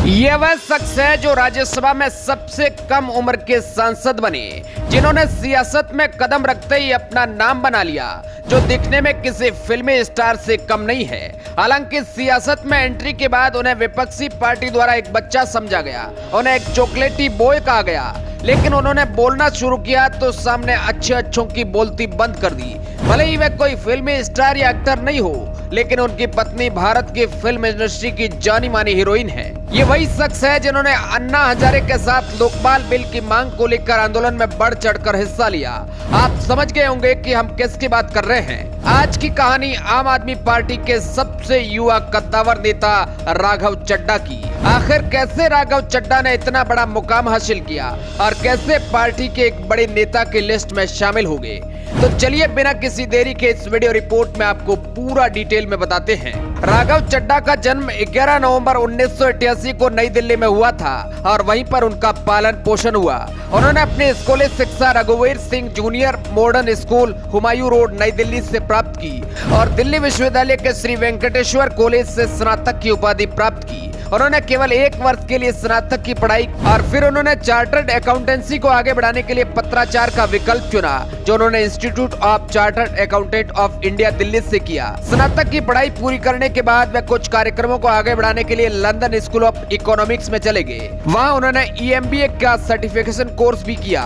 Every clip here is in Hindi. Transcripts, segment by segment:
ये वह शख्स है जो राज्यसभा में सबसे कम उम्र के सांसद बने, जिन्होंने सियासत में कदम रखते ही अपना नाम बना लिया, जो दिखने में किसी फिल्मी स्टार से कम नहीं है। हालांकि सियासत में एंट्री के बाद उन्हें विपक्षी पार्टी द्वारा एक बच्चा समझा गया, उन्हें एक चॉकलेटी बॉय कहा गया, लेकिन उन्होंने बोलना शुरू किया तो सामने अच्छों की बोलती बंद कर दी। भले ही वे कोई फिल्मी स्टार या एक्टर नहीं हो, लेकिन उनकी पत्नी भारत की फिल्म इंडस्ट्री की जानी मानी हीरोइन है। ये वही शख्स है जिन्होंने अन्ना हजारे के साथ लोकपाल बिल की मांग को लेकर आंदोलन में बढ़ चढ़कर हिस्सा लिया। आप समझ गए होंगे कि हम किसकी बात कर रहे हैं। आज की कहानी आम आदमी पार्टी के सबसे युवा कद्दावर नेता राघव चड्ढा की। आखिर कैसे राघव चड्ढा ने इतना बड़ा मुकाम हासिल किया और कैसे पार्टी के एक बड़े नेता की लिस्ट में शामिल हो गए, तो चलिए बिना किसी देरी के इस वीडियो रिपोर्ट में आपको पूरा डिटेल में बताते हैं। राघव चड्ढा का जन्म 11 नवंबर 1988 को नई दिल्ली में हुआ था और वहीं पर उनका पालन पोषण हुआ। उन्होंने अपनी स्कूली शिक्षा रघुवीर Singh junior modern school Humayun road नई दिल्ली से प्राप्त की और दिल्ली विश्वविद्यालय के श्री वेंकटेश्वर कॉलेज से स्नातक की उपाधि प्राप्त की। उन्होंने केवल 1 वर्ष के लिए स्नातक की पढ़ाई और फिर उन्होंने चार्टर्ड अकाउंटेंसी को आगे बढ़ाने के लिए पत्राचार का विकल्प चुना, जो उन्होंने institute of chartered accountant of India Delhi से किया। स्नातक की पढ़ाई पूरी करने के बाद वे कुछ कार्यक्रमों को आगे बढ़ाने के लिए लंदन स्कूल ऑफ इकोनॉमिक्स में चले गए। वहाँ उन्होंने EMBA का सर्टिफिकेशन कोर्स भी किया।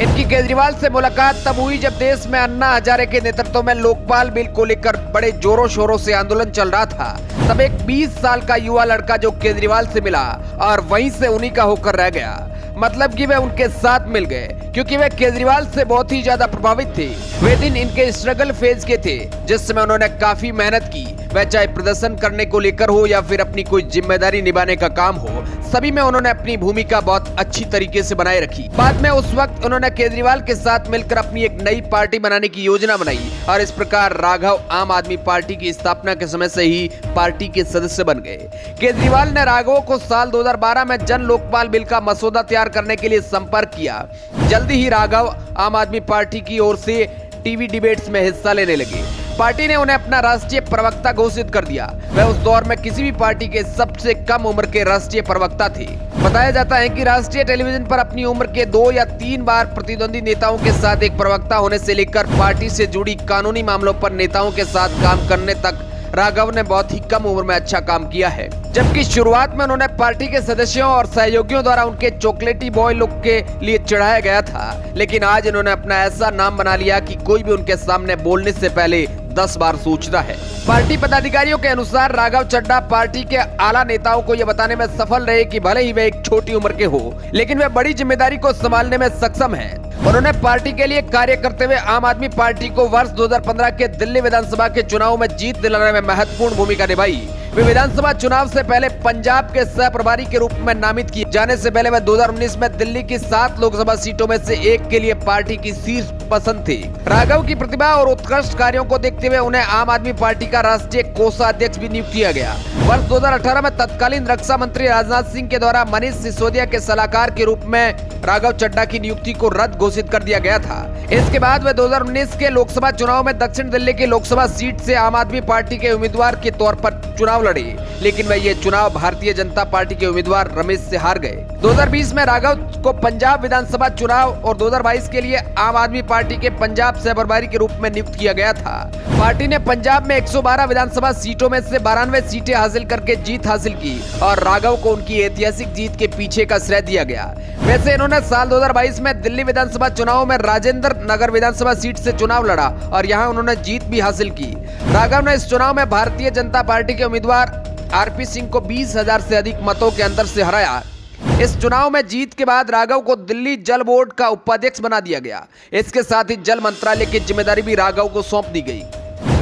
इनकी केजरीवाल से मुलाकात तब हुई जब देश में अन्ना हजारे के नेतृत्व में लोकपाल बिल को लेकर बड़े जोरों शोरों से आंदोलन चल रहा था। तब एक 20 साल का युवा लड़का जो केजरीवाल से मिला और वहीं से उन्हीं का होकर रह गया। मतलब कि वे उनके साथ मिल गए क्योंकि वे केजरीवाल से बहुत ही ज्यादा प्रभावित थे। वे दिन इनके स्ट्रगल फेज के थे जिसमें उन्होंने काफी मेहनत की, वह चाहे प्रदर्शन करने को लेकर हो या फिर अपनी कोई जिम्मेदारी निभाने का काम हो, सभी में उन्होंने अपनी भूमिका बहुत अच्छी तरीके से बनाए रखी। बाद में उस वक्त उन्होंने केजरीवाल के साथ मिलकर अपनी एक नई पार्टी बनाने की योजना बनाई और इस प्रकार राघव आम आदमी पार्टी की स्थापना के समय से ही पार्टी के सदस्य बन गए। केजरीवाल ने राघव को साल 2012 में जन लोकपाल बिल का मसौदा तैयार करने के लिए संपर्क किया। जल्दी ही राघव आम आदमी पार्टी की ओर से टीवी डिबेट्स में हिस्सा लेने लगे। पार्टी ने उन्हें अपना राष्ट्रीय प्रवक्ता घोषित कर दिया। वह उस दौर में किसी भी पार्टी के सबसे कम उम्र के राष्ट्रीय प्रवक्ता थे। बताया जाता है कि राष्ट्रीय टेलीविजन पर अपनी उम्र के 2 या 3 बार प्रतिद्वंदी नेताओं के साथ एक प्रवक्ता होने से लेकर पार्टी से जुड़ी कानूनी मामलों पर नेताओं के साथ काम करने तक राघव ने बहुत ही कम उम्र में अच्छा काम किया है। जबकि शुरुआत में उन्होंने पार्टी के सदस्यों और सहयोगियों द्वारा उनके चॉकलेटी बॉय लुक के लिए चिढ़ाया गया था, लेकिन आज इन्होंने अपना ऐसा नाम बना लिया कि कोई भी उनके सामने बोलने से पहले 10 बार सोचता है। पार्टी पदाधिकारियों के अनुसार राघव चड्ढा पार्टी के आला नेताओं को यह बताने में सफल रहे कि भले ही वे एक छोटी उम्र के हो, लेकिन वे बड़ी जिम्मेदारी को संभालने में सक्षम हैं। उन्होंने पार्टी के लिए कार्य करते हुए आम आदमी पार्टी को वर्ष 2015 के दिल्ली विधानसभा के चुनाव में जीत दिलाने में महत्वपूर्ण भूमिका निभाई। वे विधानसभा चुनाव से पहले पंजाब के सह प्रभारी के रूप में नामित किए जाने से पहले वह 2019 में दिल्ली की 7 लोकसभा सीटों में से 1 के लिए पार्टी की शीर्ष पसंद थे। राघव की प्रतिभा और उत्कृष्ट कार्यों को देखते हुए उन्हें आम आदमी पार्टी का राष्ट्रीय कोषाध्यक्ष भी नियुक्त किया गया। वर्ष 2018 में तत्कालीन रक्षा मंत्री राजनाथ सिंह के द्वारा मनीष सिसोदिया के सलाहकार के रूप में राघव चड्ढा की नियुक्ति को रद्द घोषित कर दिया गया था। इसके बाद वे 2019 के लोकसभा चुनाव में दक्षिण दिल्ली की लोकसभा सीट से आम आदमी पार्टी के उम्मीदवार के तौर पर चुनाव लड़े, लेकिन वह ये चुनाव भारतीय जनता पार्टी के उम्मीदवार रमेश से हार गए। 2020 में राघव को पंजाब विधानसभा चुनाव और 2022 के लिए आम आदमी पार्टी के पंजाब सह प्रभारी के रूप में नियुक्त किया गया था। पार्टी ने पंजाब में 112 विधानसभा सीटों में से 92 सीटें हासिल करके जीत हासिल की और राघव को उनकी ऐतिहासिक जीत के पीछे का श्रेय दिया गया। वैसे इन्होंने साल 2022 में दिल्ली विधानसभा चुनाव में राजेंद्र नगर विधानसभा सीट से चुनाव लड़ा और यहां उन्होंने जीत भी हासिल की। राघव ने इस चुनाव में भारतीय जनता पार्टी के उम्मीदवार RP सिंह को 20,000 से अधिक मतों के अंतर से हराया। इस चुनाव में जीत के बाद राघव को दिल्ली जल बोर्ड का उपाध्यक्ष बना दिया गया। इसके साथ ही जल मंत्रालय की जिम्मेदारी भी राघव को सौंप दी गई।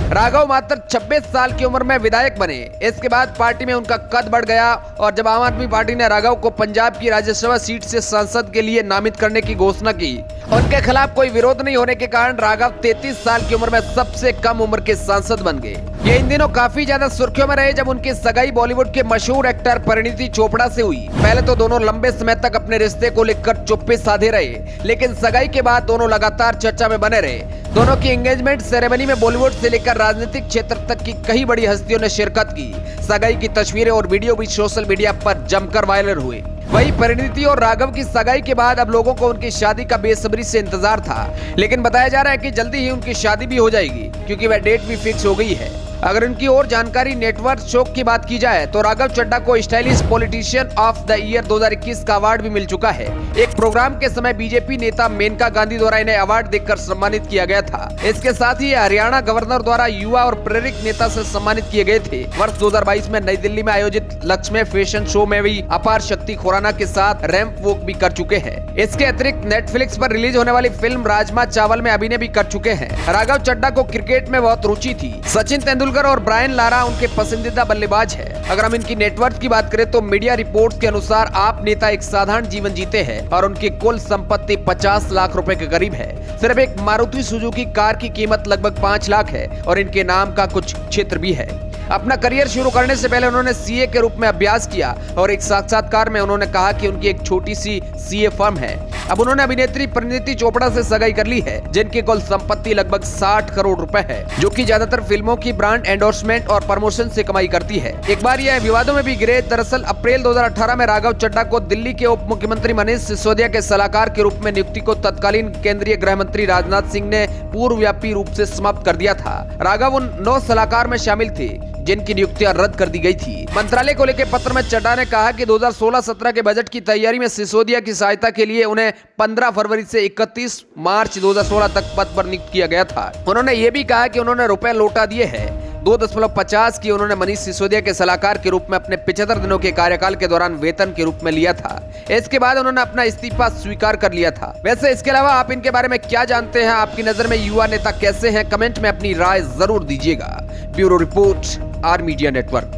राघव मात्र 26 साल की उम्र में विधायक बने। इसके बाद पार्टी में उनका कद बढ़ गया और जब आम आदमी पार्टी ने राघव को पंजाब की राज्यसभा सीट से सांसद के लिए नामित करने की घोषणा की, उनके खिलाफ कोई विरोध नहीं होने के कारण राघव 33 साल की उम्र में सबसे कम उम्र के सांसद बन गए। ये इन दिनों काफी ज्यादा सुर्खियों में रहे जब उनकी सगाई बॉलीवुड के मशहूर एक्टर परिणीति चोपड़ा से हुई। पहले तो दोनों लंबे समय तक अपने रिश्ते को लेकर चुप्पी साधे रहे, लेकिन सगाई के बाद दोनों लगातार चर्चा में बने रहे। दोनों की एंगेजमेंट सेरेमनी में बॉलीवुड से लेकर राजनीतिक क्षेत्र तक की कई बड़ी हस्तियों ने शिरकत की। सगाई की तस्वीरें और वीडियो भी सोशल मीडिया पर जमकर वायरल हुए। वही परिणीति और राघव की सगाई के बाद अब लोगों को उनकी शादी का बेसब्री से इंतजार था, लेकिन बताया जा रहा है कि जल्दी ही उनकी शादी भी हो जाएगी, क्योंकि वह डेट भी फिक्स हो गई है। अगर उनकी और जानकारी नेटवर्क शो की बात की जाए तो राघव चड्ढा को stylish politician of the year 2021 का अवार्ड भी मिल चुका है। एक प्रोग्राम के समय बीजेपी नेता मेनका गांधी द्वारा इन्हें अवार्ड देकर सम्मानित किया गया था। इसके साथ ही हरियाणा गवर्नर द्वारा युवा और प्रेरक नेता से सम्मानित किए गए थे। वर्ष 2022 में नई दिल्ली में आयोजित लक्ष्मी फैशन शो में भी अपार शक्ति खुराना के साथ रैंप वॉक भी कर चुके हैं। इसके अतिरिक्त नेटफ्लिक्स पर रिलीज होने वाली फिल्म राजमा चावल में अभिनय भी कर चुके हैं। राघव चड्ढा को क्रिकेट में बहुत रुचि थी। सचिन तेंदुलकर और ब्रायन लारा उनके पसंदीदा बल्लेबाज है। अगर हम इनकी नेटवर्थ की बात करें तो मीडिया रिपोर्ट्स के अनुसार आप नेता एक साधारण जीवन जीते हैं और उनकी कुल संपत्ति 50 लाख रुपए के करीब है। सिर्फ एक मारुति सुजुकी कार की कीमत लगभग 5 लाख है और इनके नाम का कुछ क्षेत्र भी है। अपना करियर शुरू करने से पहले उन्होंने सीए के रूप में अभ्यास किया और एक साक्षात्कार में उन्होंने कहा कि उनकी एक छोटी सी सीए फर्म है। अब उन्होंने अभिनेत्री परिणीति चोपड़ा से सगाई कर ली है, जिनकी कुल संपत्ति लगभग 60 करोड़ रुपए है, जो कि ज्यादातर फिल्मों की ब्रांड एंडोर्समेंट और प्रमोशन से कमाई करती है। एक बार यह विवादों में भी गिरे। दरअसल अप्रैल 2018 में राघव चड्ढा को दिल्ली के उप मुख्यमंत्री मनीष सिसोदिया के सलाहकार के रूप में नियुक्ति को तत्कालीन केंद्रीय गृह मंत्री राजनाथ सिंह ने पूर्वव्यापी रूप से समाप्त कर दिया था। राघव उन 9 सलाहकार में शामिल थे जिनकी नियुक्तियां रद्द कर दी गई थी। मंत्रालय को लेकर पत्र में चड्ढा ने कहा कि 2016-17 के बजट की तैयारी में सिसोदिया की सहायता के लिए उन्हें 15 फरवरी से 31 मार्च 2016 तक पद पर नियुक्त किया गया था। उन्होंने ये भी कहा कि उन्होंने रुपए लौटा दिए हैं। 2.50 की उन्होंने मनीष सिसोदिया के सलाहकार के रूप में अपने 75 दिनों के कार्यकाल के दौरान वेतन के रूप में लिया था। इसके बाद उन्होंने अपना इस्तीफा स्वीकार कर लिया था। वैसे इसके अलावा आप इनके बारे में क्या जानते हैं? आपकी नजर में युवा नेता कैसे हैं? कमेंट में अपनी राय जरूर दीजिएगा। Bureau report, R media network.